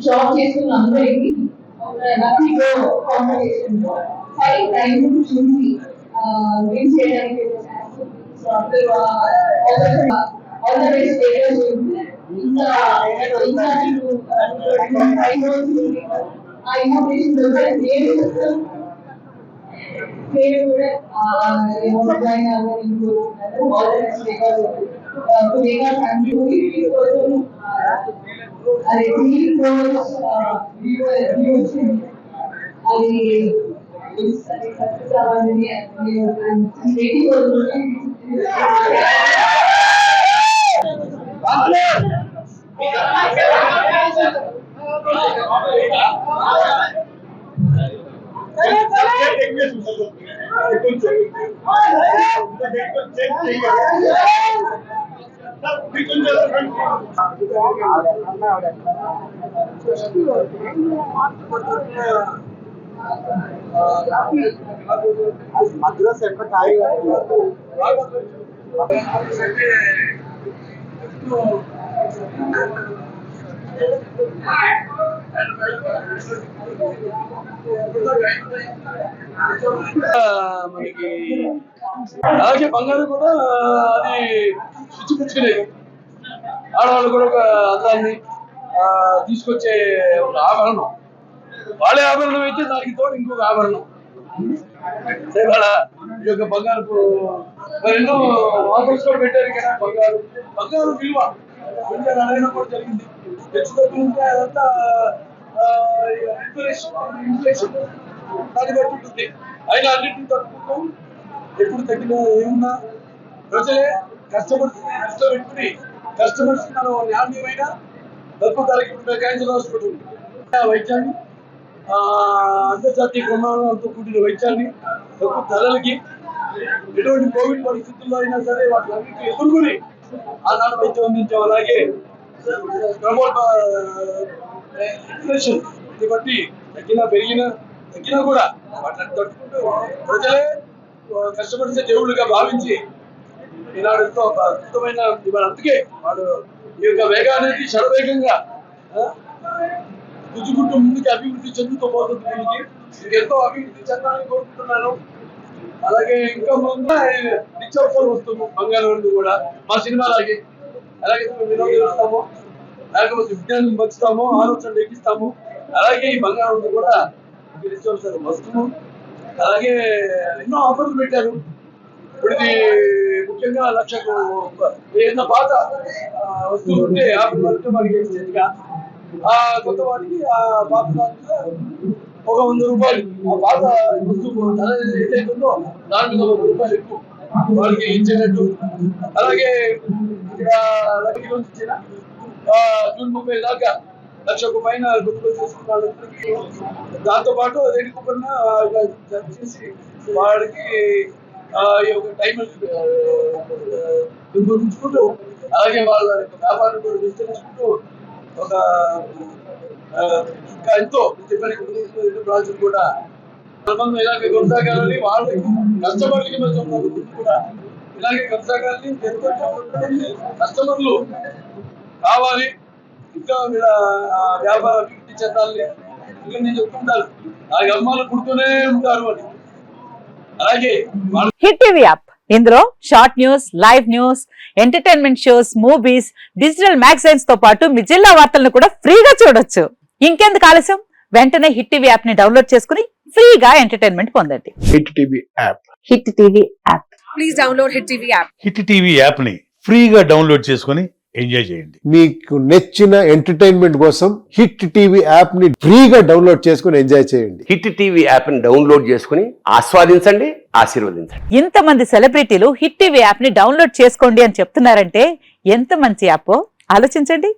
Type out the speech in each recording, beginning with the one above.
Job చేస్తున్న అందరికి competition time చూసి విన్ చేయడానికి మధ్యలో సెంటర్ ఖాళీ మనకి అలాగే బంగారం కూడా అది పిచ్చిపుచ్చుకునేది. ఆడవాళ్ళు కూడా ఒక అందాన్ని తీసుకొచ్చే ఒక ఆభరణం. వాళ్ళే ఆభరణం అయితే దానికి తోడు ఇంకొక ఆభరణం. ఇవాళ ఈ యొక్క బంగారు ఎన్నో ఆఫర్స్ కూడా పెట్టారు కదా. బంగారు విలువ అడగడం కూడా జరిగింది. తెచ్చుకుంటే అదంతా ఇన్ఫ్లేషన్ దాన్ని బట్టి ఉంటుంది. అయినా అన్నింటినీ తట్టుకుంటూ ఎప్పుడు తగ్గిన ఏమున్నా ప్రజలే కష్టపెట్టుకుని కస్టమర్స్ మనం నాణ్యమైన తక్కువ ధరకి ఇప్పుడు క్యాన్సర్ హాస్పిటల్ వైద్యాన్ని అంతర్జాతీయ ప్రమాణాలతో కూడిన వైద్యాన్ని తక్కువ ధరలకి ఎటువంటి కోవిడ్ పరిస్థితుల్లో అయినా సరే వాటి అన్నింటినీ ఎదుర్కొని ఆనాడు వైద్యం అందించాం. అలాగే ఇన్ఫ్లేషన్ బట్టి తగ్గినా కూడా వాటిని తట్టుకుంటూ ప్రజలే కస్టమర్స్ దేవుళ్ళుగా భావించి ఈనాడు ఎంతో అద్భుతమైన అందుకే వాడు ఈ యొక్క వేగానికి శరవేగంగా గుజ్జుకుంటూ ముందుకు అభివృద్ధి చెందుతూ పోతుంది. దీనికి ఇంకెంతో అభివృద్ధి చెందాలని కోరుకుంటున్నాను. అలాగే ఇంకా ముందు నిత్యావసర వస్తువు బంగారం కూడా మా సినిమాలాగే అలాగే వినోదం ఇస్తాము, లేకపోతే విజ్ఞానం పంచుతాము, ఆలోచనలు ఎక్కిస్తాము. అలాగే ఈ బంగారం కూడా నిత్యావసర వస్తువు. అలాగే ఎన్నో ఆఫర్లు పెట్టారు. ఇప్పుడు ఇది ముఖ్యంగా 1,00,000 ఏదైనా పాత వస్తువులు ఉంటే 50 మనకి ఆ కొత్త వాటికి ఆ పాత దాంట్లో ఒక 100 రూపాయలు ఆ పాత వస్తువు ధర ఏదైతుందో దాని మీద 100 రూపాయలు ఎక్కువ వాళ్ళకి ఇచ్చేటట్టు. అలాగే ఇక్కడ లక్ష ఇచ్చిన జూన్ 30 దాకా 1,00,000 పైన కొనుగోలు చేసుకున్న వాళ్ళందరికీ దాంతో పాటు రెడ్డి కూపన్ చేసి వాడికి ఈ యొక్క టైం పెంపొందించుకుంటూ అలాగే వాళ్ళ యొక్క వ్యాపారం కూడా విస్తరించుకుంటూ ఒక ఇంకా ఎంతో ప్రాజెక్టు కూడా ఇలాగే కొనసాగాలని వాళ్ళకి కస్టమర్లకి మధ్య ఉన్న కూడా ఇలాగే కొనసాగాలని ఎంతో కస్టమర్లు కావాలి, ఇంకా వీళ్ళ వ్యాపార అభివృద్ధి చెందాలని ఇంకా నేను చెప్తుంటాను. ఆ అమ్మాలు పుడుతూనే ఉంటారు అని. అలాగే హిట్ టీవీ యాప్, ఇందులో short news, live news, entertainment shows, movies, digital magazines తో పాటు మీ జిల్లా వార్తలను కూడా ఫ్రీగా చూడొచ్చు. ఇంకెందుకు ఆలస్యం, వెంటనే హిట్ టీవీ యాప్ ని డౌన్లోడ్ చేసుకుని ఫ్రీగా ఎంటర్టైన్మెంట్ పొందండి. Hit TV app. Hit TV app. Please download hit TV app. Hit TV app ని ఫ్రీగా డౌన్లోడ్ చేసుకుని ఎంజాయ్ చేయండి. మీకు నచ్చిన ఎంటర్టైన్మెంట్ కోసం హిట్ టీవీ యాప్ ని ఫ్రీగా డౌన్లోడ్ చేసుకుని ఎంజాయ్ చేయండి. హిట్ టీవీ యాప్ ని డౌన్లోడ్ చేసుకుని ఆస్వాదించండి, ఆశీర్వదించండి. ఇంతమంది సెలబ్రిటీలు హిట్ టీవీ యాప్ ని డౌన్లోడ్ చేసుకోండి అని చెప్తున్నారంటే ఎంత మంచి యాప్ ఆలోచించండి.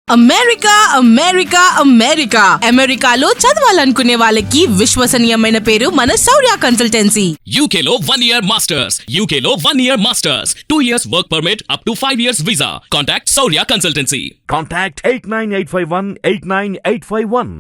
అమెరికా అమెరికా అమెరికా అమెరికాలో చదవాలనుకునే వాళ్ళకి విశ్వసనీయమైన పేరు మన శౌర్య కన్సల్టెన్సీ. UK లో 1 year masters. UK లో 1 year masters. 2 years work permit up to 5 years visa. Contact Saurya Consultancy. Contact 89851 89851.